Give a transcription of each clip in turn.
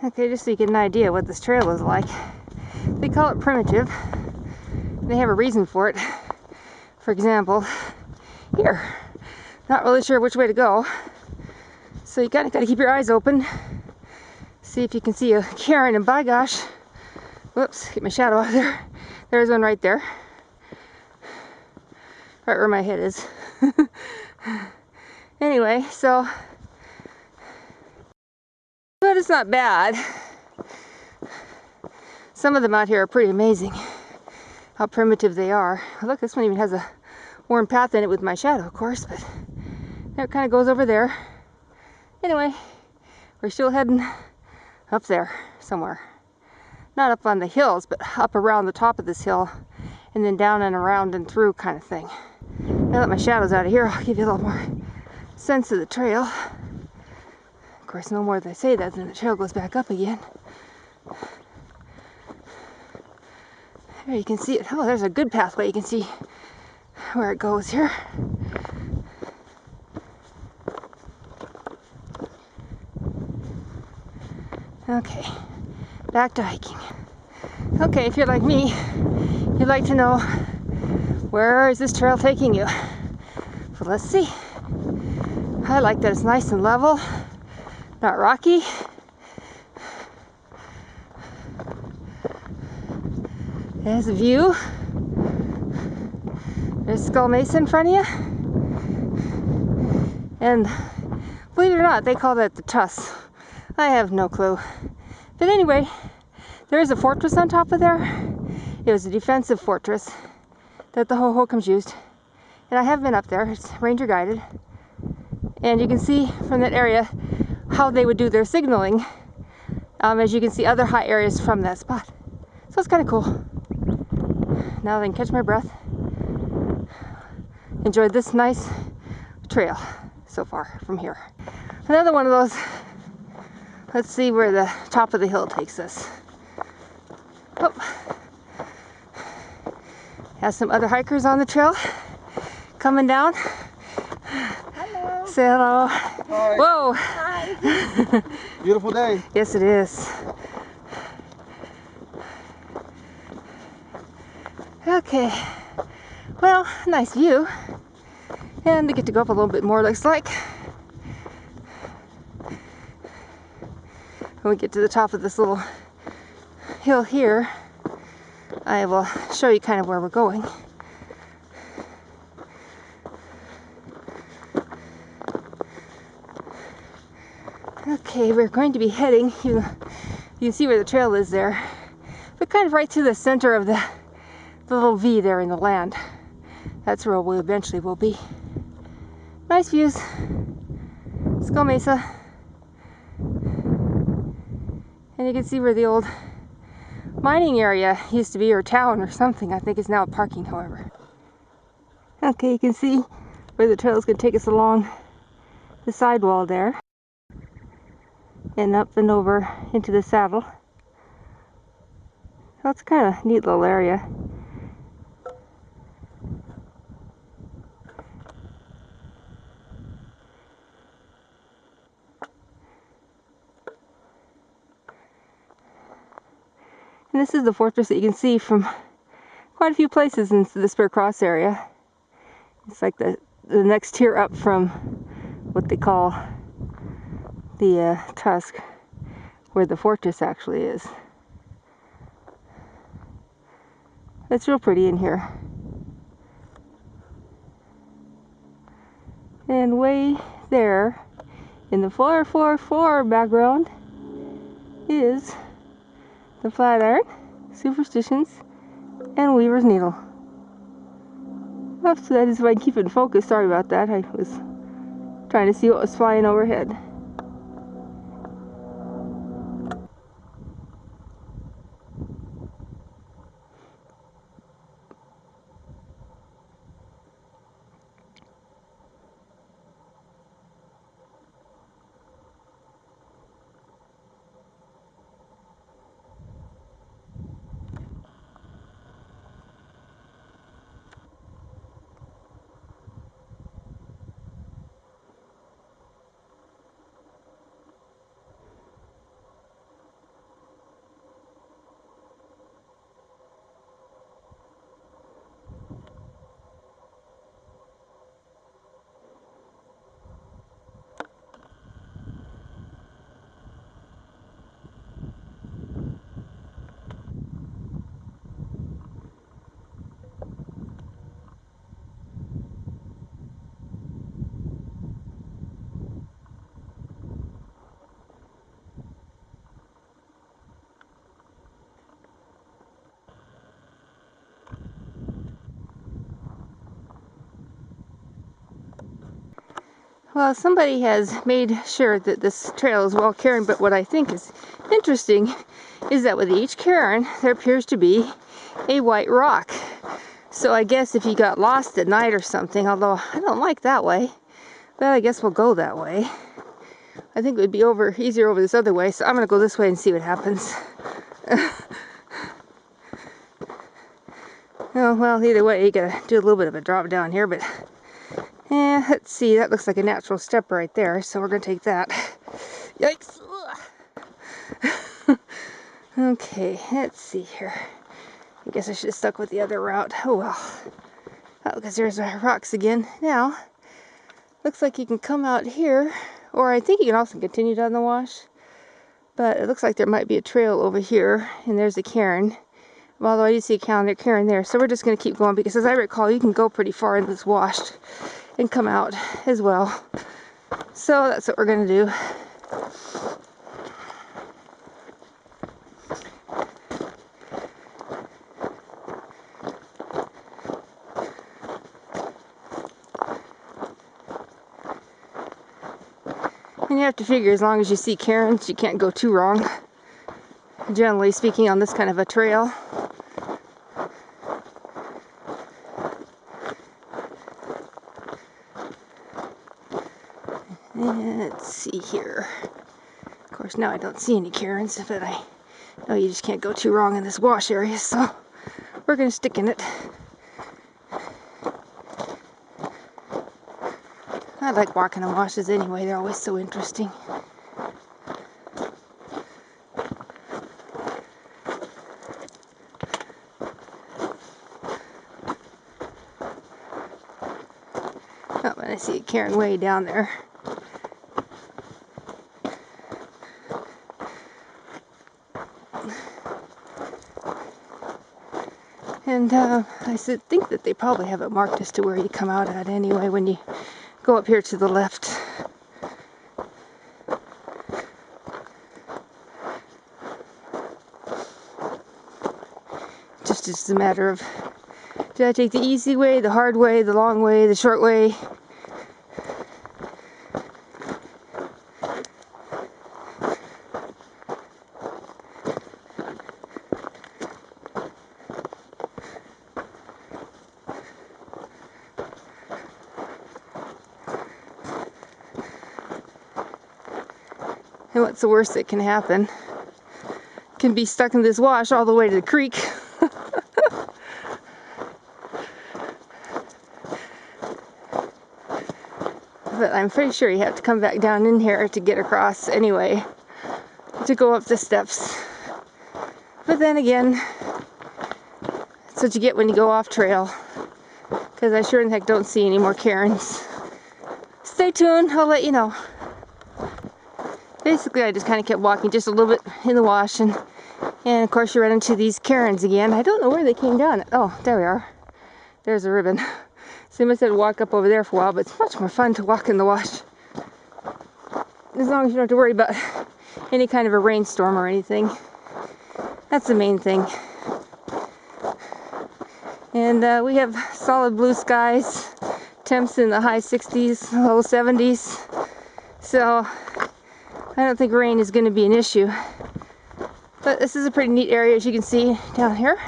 Okay, just so you get an idea what this trail is like. They call it primitive. They have a reason for it. For example, here, not really sure which way to go. So you kind of got to keep your eyes open. See if you can see a cairn, and by gosh, whoops, get my shadow out there. There's one right there. Right where my head is. Anyway, so, but it's not bad. Some of them out here are pretty amazing, how primitive they are. Look, this one even has a worn path in it with my shadow, of course, but there it kind of goes over there. Anyway, we're still heading up there somewhere. Not up on the hills, but up around the top of this hill, and then down and around and through kind of thing. Now that my shadow's out of here, I'll give you a little more sense of the trail. Of course, no more than I say that, then the trail goes back up again. There you can see it. Oh, there's a good pathway. You can see where it goes here. Okay, back to hiking. Okay, if you're like me, you'd like to know, where is this trail taking you? Well, let's see. I like that it's nice and level, not rocky. There's a view. There's Skull Mesa in front of you. And believe it or not, they call that the Tuss. I have no clue. But anyway, there is a fortress on top of there. It was a defensive fortress that the Hohokams used. And I have been up there. It's ranger guided. And you can see from that area how they would do their signaling. As you can see other high areas from that spot. So it's kind of cool. Now I can catch my breath. Enjoyed this nice trail so far from here. Another one of those. Let's see where the top of the hill takes us. Oh. Has some other hikers on the trail coming down. Hello. Say hello. Hi. Whoa. Hi. Beautiful day. Yes, it is. Okay. Well, nice view. And we get to go up a little bit more, looks like. When we get to the top of this little hill here, I will show you kind of where we're going. Okay, we're going to be heading, you can see where the trail is there, but kind of right through the center of the little V there in the land. That's where we eventually will be. Nice views. Skull Mesa. And you can see where the old mining area used to be, or town or something. I think it's now parking, however. Okay, you can see where the trail is going to take us along the sidewall there. And up and over into the saddle. So it's kind of a neat little area. And this is the fortress that you can see from quite a few places in the Spur Cross area. It's like the next tier up from what they call the Tusk, where the fortress actually is. It's real pretty in here. And way there, in the 444 background, is the Flatiron, Superstitions, and Weaver's Needle. Oh, so that is if I can keep it in focus. Sorry about that. I was trying to see what was flying overhead. Well, somebody has made sure that this trail is well cairned, but what I think is interesting is that with each cairn, there appears to be a white rock. So I guess if you got lost at night or something, although I don't like that way, but I guess we'll go that way. I think it would be easier over this other way, so I'm going to go this way and see what happens. Oh, well, either way, you gotta do a little bit of a drop down here, but let's see, that looks like a natural step right there, so we're gonna take that. Yikes! Okay, let's see here. I guess I should have stuck with the other route. Oh well. Oh, because there's our rocks again. Now, looks like you can come out here, or I think you can also continue down the wash, but it looks like there might be a trail over here, and there's a cairn. Although I do see a cairn there, so we're just going to keep going because, as I recall, you can go pretty far in this wash and come out as well. So that's what we're going to do. And you have to figure, as long as you see cairns, you can't go too wrong. Generally speaking, on this kind of a trail. And let's see here. Of course, now I don't see any cairns, but I know you just can't go too wrong in this wash area, so we're going to stick in it. I like walking in washes anyway, they're always so interesting. Oh, and I see a cairn way down there. And I think that they probably have it marked as to where you come out at anyway when you go up here to the left. Just as a matter of, did I take the easy way, the hard way, the long way, the short way? And what's the worst that can happen? Can be stuck in this wash all the way to the creek. But I'm pretty sure you have to come back down in here to get across anyway, to go up the steps. But then again, that's what you get when you go off trail, because I sure in heck don't see any more cairns. Stay tuned, I'll let you know. Basically, I just kind of kept walking just a little bit in the wash, and of course you run into these cairns again. I don't know where they came down. Oh, there we are. There's a ribbon. So you must have to walk up over there for a while, but it's much more fun to walk in the wash. As long as you don't have to worry about any kind of a rainstorm or anything. That's the main thing. And we have solid blue skies, temps in the high 60s, low 70s. So I don't think rain is going to be an issue. But this is a pretty neat area, as you can see down here.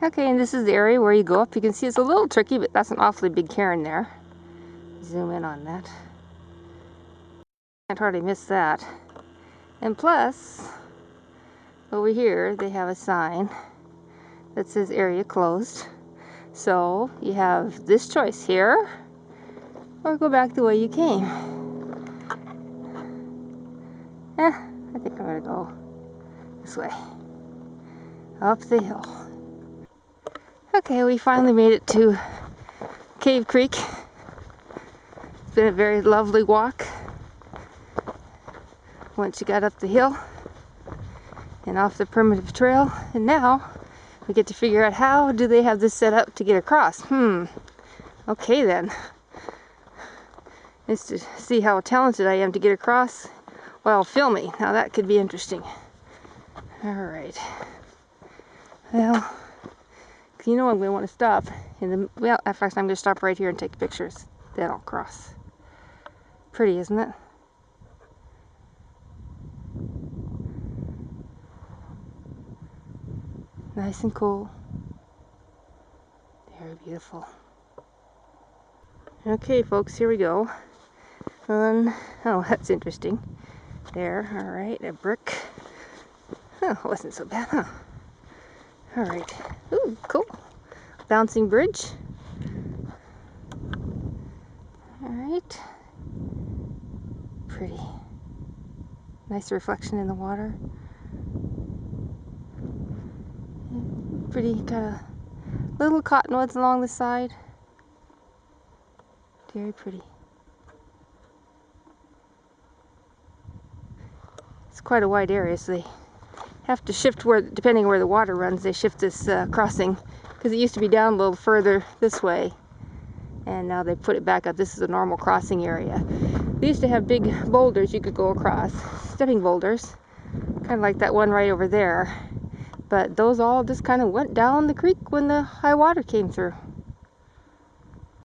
Okay, and this is the area where you go up. You can see it's a little tricky, but that's an awfully big cairn there. Zoom in on that. Can't hardly miss that. And plus, over here they have a sign that says area closed. So you have this choice here, or go back the way you came. I think I'm gonna go this way, up the hill. Okay, we finally made it to Cave Creek. It's been a very lovely walk once you got up the hill and off the primitive trail, and now we get to figure out how do they have this set up to get across. Okay then. It's to see how talented I am to get across while filming. Now that could be interesting. Alright. Well, You know I'm going to want to stop. Well, in fact, I'm going to stop right here and take pictures. Then I'll cross. Pretty, isn't it? Nice and cool. Very beautiful. Okay, folks, here we go. Oh, that's interesting. There, alright, a brick. Oh, it wasn't so bad, huh? Alright. Ooh, cool. Bouncing bridge. Alright. Pretty. Nice reflection in the water. Pretty kind of little cottonwoods along the side. Very pretty. It's quite a wide area, so they have to shift depending where the water runs, they shift this crossing, because it used to be down a little further this way, and now they put it back up. This is a normal crossing area. They used to have big boulders you could go across, stepping boulders, kind of like that one right over there, but those all just kind of went down the creek when the high water came through.